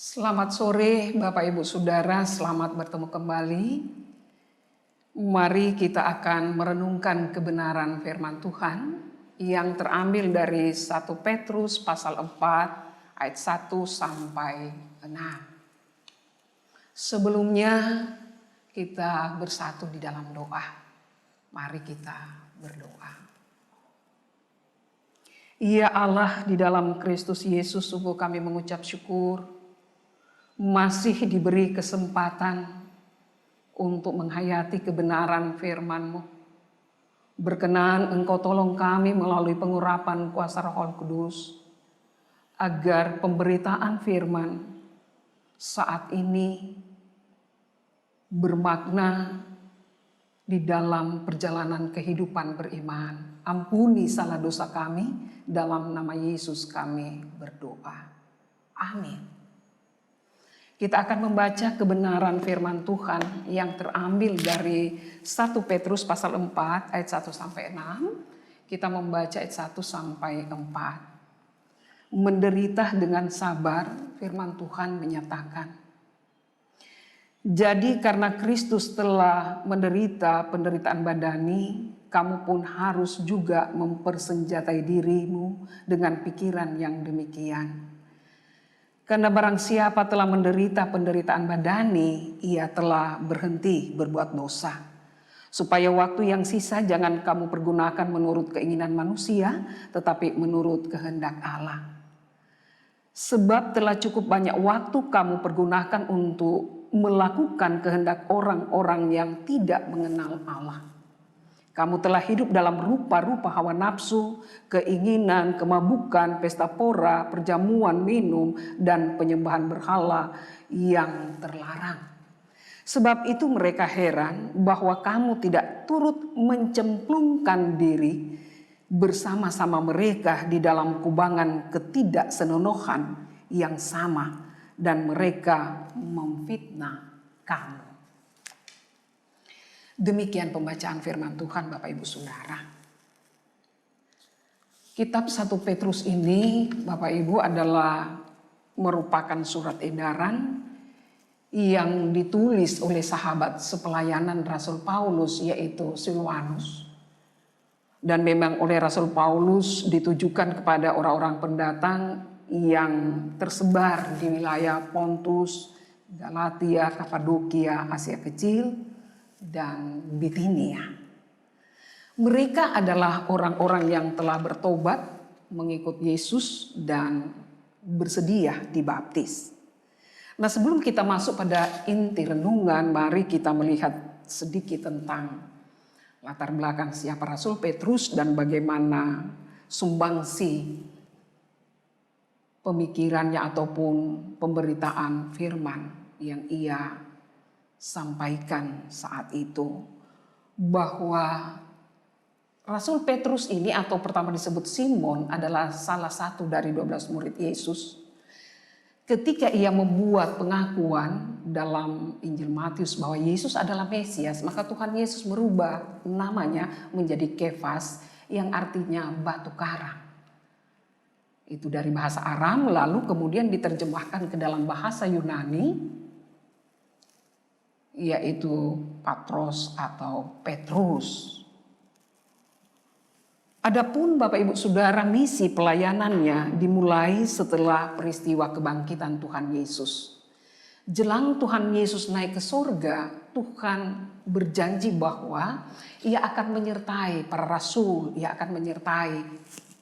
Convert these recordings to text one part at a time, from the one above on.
Selamat sore Bapak Ibu Saudara, selamat bertemu kembali. Mari kita akan merenungkan kebenaran firman Tuhan yang terambil dari 1 Petrus pasal 4 ayat 1 sampai 6. Sebelumnya kita bersatu di dalam doa. Mari kita berdoa. Ya Allah, di dalam Kristus Yesus sungguh kami mengucap syukur masih diberi kesempatan untuk menghayati kebenaran firman-Mu. Berkenan Engkau tolong kami melalui pengurapan kuasa Roh Kudus, agar pemberitaan firman saat ini bermakna di dalam perjalanan kehidupan beriman. Ampuni salah dosa kami, dalam nama Yesus kami berdoa. Amin. Kita akan membaca kebenaran firman Tuhan yang terambil dari 1 Petrus pasal 4 ayat 1 sampai 6. Kita membaca ayat 1 sampai 4. Menderita dengan sabar, firman Tuhan menyatakan, jadi karena Kristus telah menderita penderitaan badani, kamu pun harus juga mempersenjatai dirimu dengan pikiran yang demikian. Karena barang siapa telah menderita penderitaan badani, ia telah berhenti berbuat dosa. Supaya waktu yang sisa jangan kamu pergunakan menurut keinginan manusia, tetapi menurut kehendak Allah. Sebab telah cukup banyak waktu kamu pergunakan untuk melakukan kehendak orang-orang yang tidak mengenal Allah. Kamu telah hidup dalam rupa-rupa hawa nafsu, keinginan, kemabukan, pesta pora, perjamuan, minum, dan penyembahan berhala yang terlarang. Sebab itu mereka heran bahwa kamu tidak turut mencemplungkan diri bersama-sama mereka di dalam kubangan ketidaksenonohan yang sama, dan mereka memfitnah kamu. Demikian pembacaan firman Tuhan Bapak Ibu Saudara. Kitab 1 Petrus ini Bapak Ibu adalah merupakan surat edaran yang ditulis oleh sahabat sepelayanan Rasul Paulus, yaitu Silwanus. Dan memang oleh Rasul Paulus ditujukan kepada orang-orang pendatang yang tersebar di wilayah Pontus, Galatia, Kapadokia, Asia Kecil, dan Bitinia. Mereka adalah orang-orang yang telah bertobat mengikut Yesus dan bersedia dibaptis. Nah, sebelum kita masuk pada inti renungan, mari kita melihat sedikit tentang latar belakang siapa Rasul Petrus dan bagaimana sumbangsi pemikirannya ataupun pemberitaan firman yang ia sampaikan saat itu, bahwa Rasul Petrus ini atau pertama disebut Simon adalah salah satu dari 12 murid Yesus. Ketika ia membuat pengakuan dalam Injil Matius bahwa Yesus adalah Mesias, maka Tuhan Yesus merubah namanya menjadi Kefas yang artinya batu karang. Itu dari bahasa Aram, lalu kemudian diterjemahkan ke dalam bahasa Yunani, yaitu Patros atau Petrus. Adapun Bapak Ibu Saudara, misi pelayanannya dimulai setelah peristiwa kebangkitan Tuhan Yesus. Jelang Tuhan Yesus naik ke surga, Tuhan berjanji bahwa ia akan menyertai para rasul, ia akan menyertai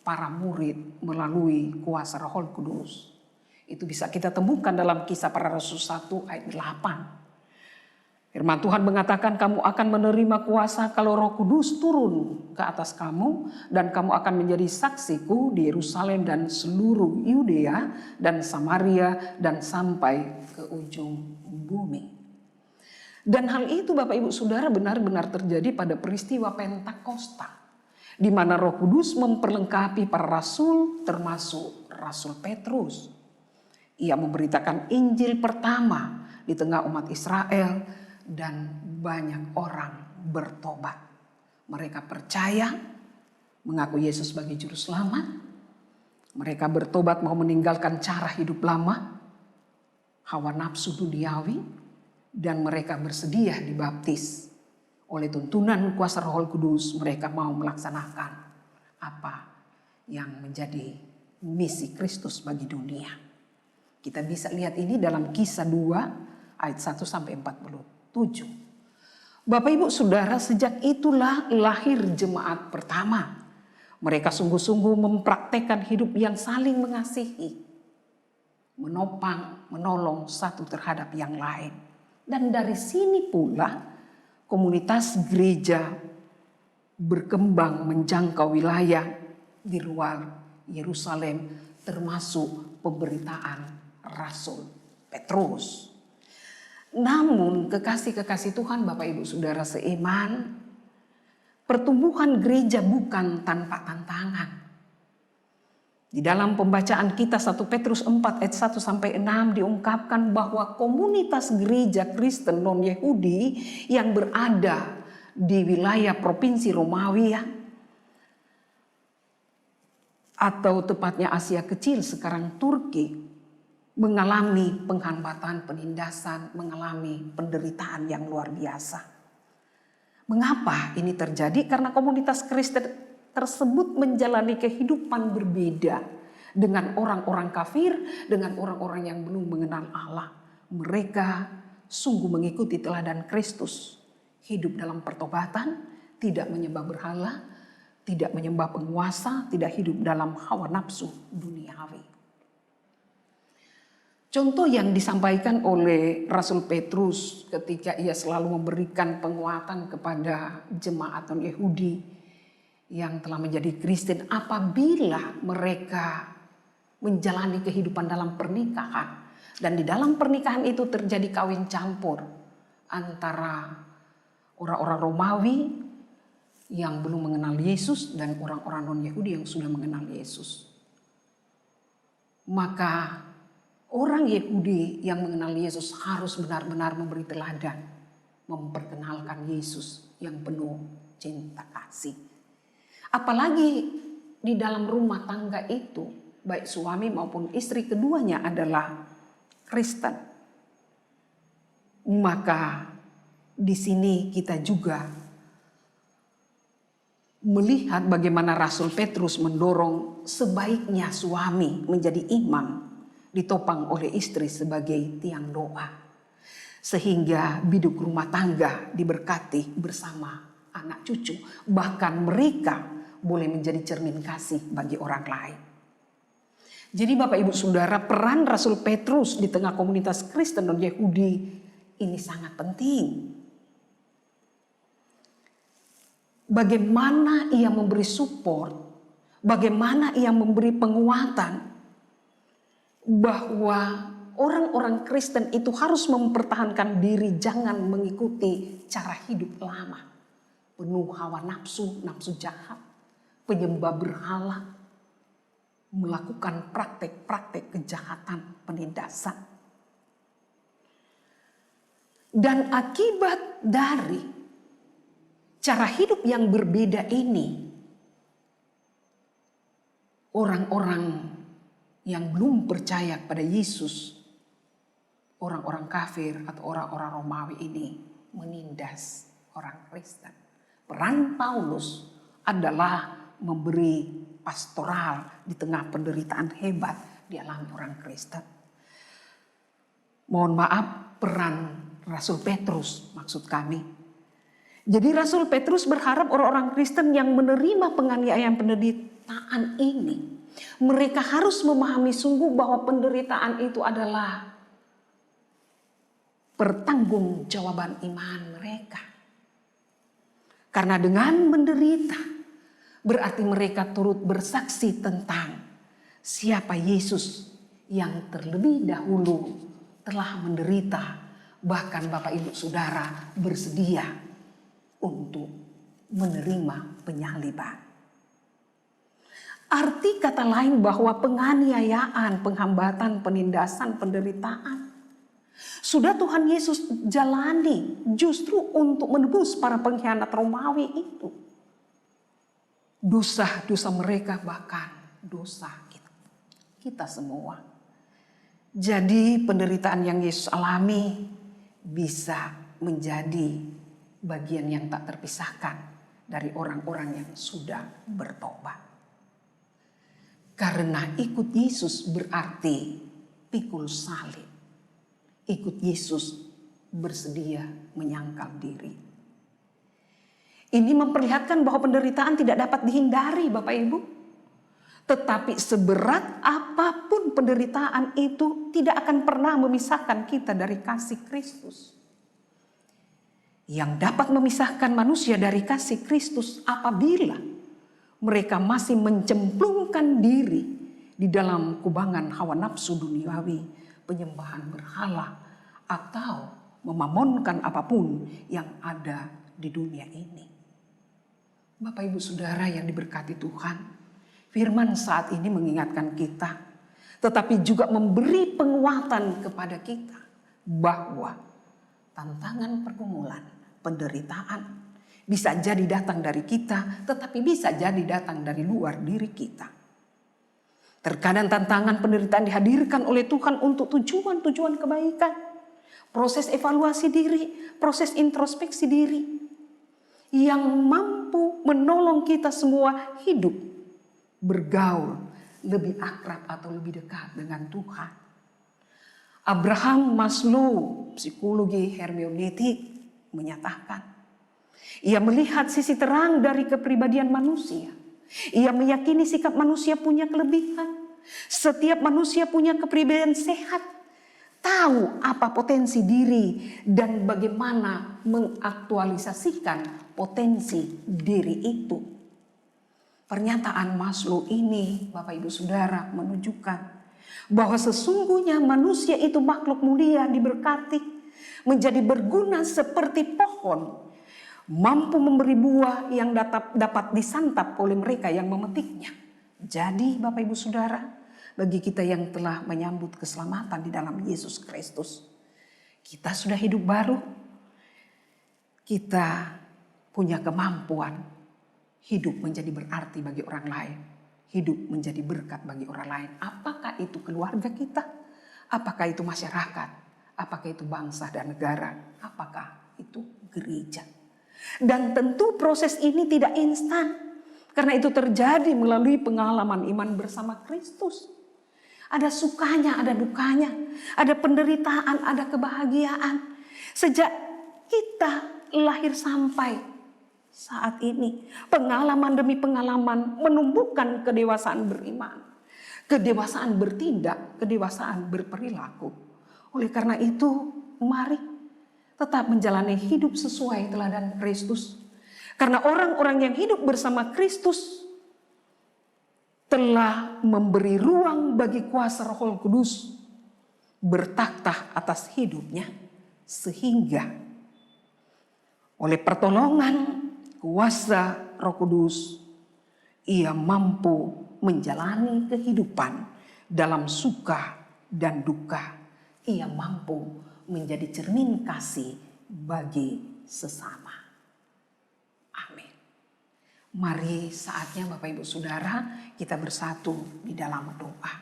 para murid melalui kuasa Roh Kudus. Itu bisa kita temukan dalam Kisah Para Rasul 1 ayat 8. Firman Tuhan mengatakan kamu akan menerima kuasa kalau Roh Kudus turun ke atas kamu, dan kamu akan menjadi saksiku di Yerusalem dan seluruh Yudea dan Samaria dan sampai ke ujung bumi. Dan hal itu Bapak Ibu Saudara benar-benar terjadi pada peristiwa Pentakosta, di mana Roh Kudus memperlengkapi para rasul termasuk Rasul Petrus. Ia memberitakan Injil pertama di tengah umat Israel, dan banyak orang bertobat. Mereka percaya, mengaku Yesus sebagai juru selamat. Mereka bertobat mau meninggalkan cara hidup lama. hawa nafsu duniawi, dan mereka bersedia dibaptis. Oleh tuntunan kuasa Roh Kudus, mereka mau melaksanakan apa yang menjadi misi Kristus bagi dunia. Kita bisa lihat ini dalam Kisah 2 ayat 1 sampai 47. Bapak Ibu Saudara, sejak itulah lahir jemaat pertama. Mereka sungguh-sungguh mempraktekkan hidup yang saling mengasihi, menopang, menolong satu terhadap yang lain. Dan dari sini pula komunitas gereja berkembang menjangkau wilayah di luar Yerusalem, termasuk pemberitaan Rasul Petrus. Namun kekasih-kekasih Tuhan, Bapak Ibu Saudara seiman, pertumbuhan gereja bukan tanpa tantangan. Di dalam pembacaan kita 1 Petrus 4 ayat 1 sampai 6 diungkapkan bahwa komunitas gereja Kristen non-Yahudi yang berada di wilayah provinsi Romawi atau tepatnya Asia Kecil, sekarang Turki, mengalami penghambatan, penindasan, mengalami penderitaan yang luar biasa. Mengapa ini terjadi? Karena komunitas Kristen tersebut menjalani kehidupan berbeda dengan orang-orang kafir, dengan orang-orang yang belum mengenal Allah. Mereka sungguh mengikuti teladan Kristus, hidup dalam pertobatan, tidak menyembah berhala, tidak menyembah penguasa, tidak hidup dalam hawa nafsu duniawi. Contoh yang disampaikan oleh Rasul Petrus ketika ia selalu memberikan penguatan kepada jemaat non-Yahudi yang telah menjadi Kristen apabila mereka menjalani kehidupan dalam pernikahan. Dan di dalam pernikahan itu terjadi kawin campur antara orang-orang Romawi yang belum mengenal Yesus dan orang-orang non-Yahudi yang sudah mengenal Yesus. Maka orang Yahudi yang mengenal Yesus harus benar-benar memberi teladan, memperkenalkan Yesus yang penuh cinta kasih. Apalagi di dalam rumah tangga itu, baik suami maupun istri keduanya adalah Kristen. Maka di sini kita juga melihat bagaimana Rasul Petrus mendorong sebaiknya suami menjadi imam, ditopang oleh istri sebagai tiang doa. Sehingga biduk rumah tangga diberkati bersama anak cucu. Bahkan mereka boleh menjadi cermin kasih bagi orang lain. Jadi Bapak Ibu Saudara, peran Rasul Petrus di tengah komunitas Kristen non-Yahudi ini sangat penting. Bagaimana ia memberi support, bagaimana ia memberi penguatan, bahwa orang-orang Kristen itu harus mempertahankan diri, jangan mengikuti cara hidup lama, penuh hawa nafsu, nafsu jahat, penyembah berhala, melakukan praktek-praktek kejahatan, penindasan. Dan akibat dari cara hidup yang berbeda ini, orang-orang yang belum percaya pada Yesus, orang-orang kafir atau orang-orang Romawi ini menindas orang Kristen. Peran Paulus adalah memberi pastoral di tengah penderitaan hebat dialami orang Kristen. Mohon maaf, peran Rasul Petrus maksud kami. Jadi Rasul Petrus berharap orang-orang Kristen yang menerima penganiayaan penderitaan ini, mereka harus memahami sungguh bahwa penderitaan itu adalah pertanggungjawaban iman mereka. Karena dengan menderita, berarti mereka turut bersaksi tentang siapa Yesus yang terlebih dahulu telah menderita. Bahkan Bapak Ibu Saudara bersedia untuk menerima penyaliban. Arti kata lain bahwa penganiayaan, penghambatan, penindasan, penderitaan sudah Tuhan Yesus jalani justru untuk menebus para pengkhianat Romawi itu. Dosa-dosa mereka, bahkan dosa kita semua. Jadi penderitaan yang Yesus alami bisa menjadi bagian yang tak terpisahkan dari orang-orang yang sudah bertobat. Karena ikut Yesus berarti pikul salib. Ikut Yesus bersedia menyangkal diri. Ini memperlihatkan bahwa penderitaan tidak dapat dihindari, Bapak Ibu. Tetapi seberat apapun penderitaan itu tidak akan pernah memisahkan kita dari kasih Kristus. Yang dapat memisahkan manusia dari kasih Kristus apabila mereka masih mencemplungkan diri di dalam kubangan hawa nafsu duniawi, penyembahan berhala, atau memamonkan apapun yang ada di dunia ini. Bapak Ibu Saudara yang diberkati Tuhan, firman saat ini mengingatkan kita, tetapi juga memberi penguatan kepada kita bahwa tantangan pergumulan, penderitaan bisa jadi datang dari kita, tetapi bisa jadi datang dari luar diri kita. Terkadang tantangan penderitaan dihadirkan oleh Tuhan untuk tujuan-tujuan kebaikan, proses evaluasi diri, proses introspeksi diri, yang mampu menolong kita semua hidup bergaul lebih akrab atau lebih dekat dengan Tuhan. Abraham Maslow, psikologi hermeneutik, menyatakan ia melihat sisi terang dari kepribadian manusia. Ia meyakini sikap manusia punya kelebihan. Setiap manusia punya kepribadian sehat, tahu apa potensi diri dan bagaimana mengaktualisasikan potensi diri itu. Pernyataan Maslow ini, Bapak Ibu Saudara, menunjukkan bahwa sesungguhnya manusia itu makhluk mulia, diberkati, menjadi berguna seperti pohon, mampu memberi buah yang dapat disantap oleh mereka yang memetiknya. Jadi Bapak Ibu Saudara, bagi kita yang telah menyambut keselamatan di dalam Yesus Kristus, kita sudah hidup baru, kita punya kemampuan hidup menjadi berarti bagi orang lain, hidup menjadi berkat bagi orang lain. Apakah itu keluarga kita? Apakah itu masyarakat? Apakah itu bangsa dan negara? Apakah itu gereja? Dan tentu proses ini tidak instan, karena itu terjadi melalui pengalaman iman bersama Kristus. Ada sukanya, ada dukanya, ada penderitaan, ada kebahagiaan. Sejak kita lahir sampai saat ini, pengalaman demi pengalaman menumbuhkan kedewasaan beriman, kedewasaan bertindak, kedewasaan berperilaku. Oleh karena itu, mari tetap menjalani hidup sesuai teladan Kristus. Karena orang-orang yang hidup bersama Kristus telah memberi ruang bagi kuasa Roh Kudus bertakhta atas hidupnya, sehingga oleh pertolongan kuasa Roh Kudus ia mampu menjalani kehidupan dalam suka dan duka. Ia mampu menjadi cermin kasih bagi sesama. Amin. Mari saatnya Bapak Ibu Saudara kita bersatu di dalam doa.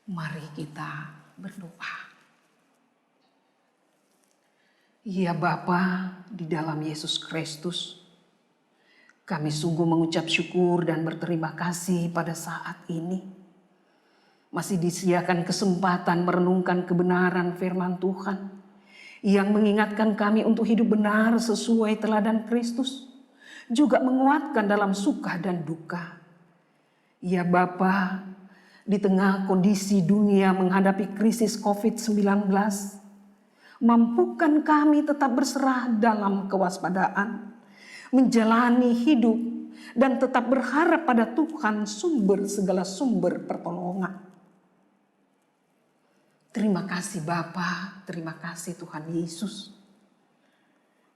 Mari kita berdoa. Ya Bapa, di dalam Yesus Kristus, kami sungguh mengucap syukur dan berterima kasih pada saat ini. Masih disediakan kesempatan merenungkan kebenaran firman Tuhan yang mengingatkan kami untuk hidup benar sesuai teladan Kristus, juga menguatkan dalam suka dan duka. Ya Bapa, di tengah kondisi dunia menghadapi krisis COVID-19, mampukan kami tetap berserah dalam kewaspadaan, menjalani hidup dan tetap berharap pada Tuhan sumber segala sumber pertolongan. Terima kasih Bapa, terima kasih Tuhan Yesus.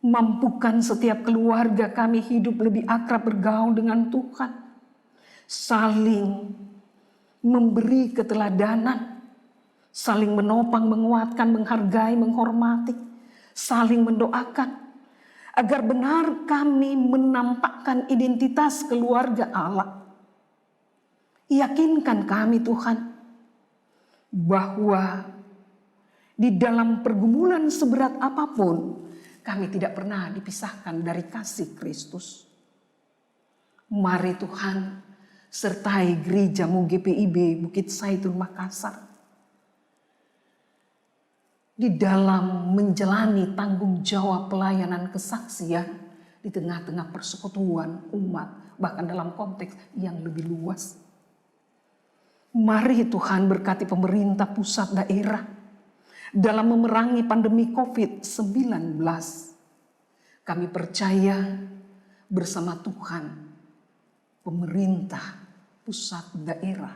Mampukan setiap keluarga kami hidup lebih akrab bergaul dengan Tuhan. Saling memberi keteladanan, saling menopang, menguatkan, menghargai, menghormati, saling mendoakan. Agar benar kami menampakkan identitas keluarga Allah. Yakinkan kami Tuhan, bahwa di dalam pergumulan seberat apapun kami tidak pernah dipisahkan dari kasih Kristus. Mari Tuhan sertai gerejamu GPIB Bukit Zaitun Makassar di dalam menjalani tanggung jawab pelayanan kesaksian di tengah-tengah persekutuan umat, bahkan dalam konteks yang lebih luas. Mari Tuhan berkati pemerintah pusat daerah dalam memerangi pandemi COVID-19. Kami percaya bersama Tuhan, pemerintah pusat daerah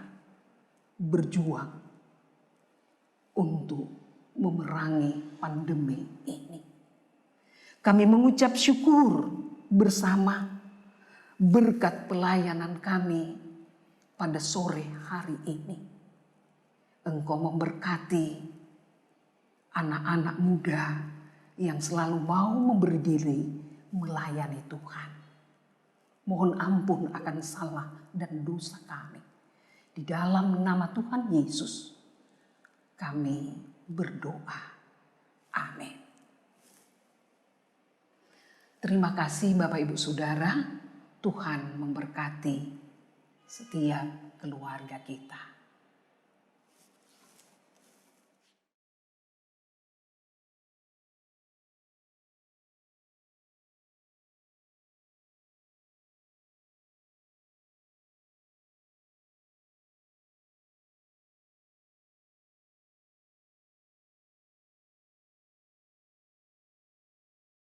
berjuang untuk memerangi pandemi ini. Kami mengucap syukur bersama berkat pelayanan kami pada sore hari ini. Engkau memberkati anak-anak muda yang selalu mau memberi diri melayani Tuhan. Mohon ampun akan salah dan dosa kami. Di dalam nama Tuhan Yesus kami berdoa. Amin. Terima kasih Bapak Ibu Saudara. Tuhan memberkati setiap keluarga kita.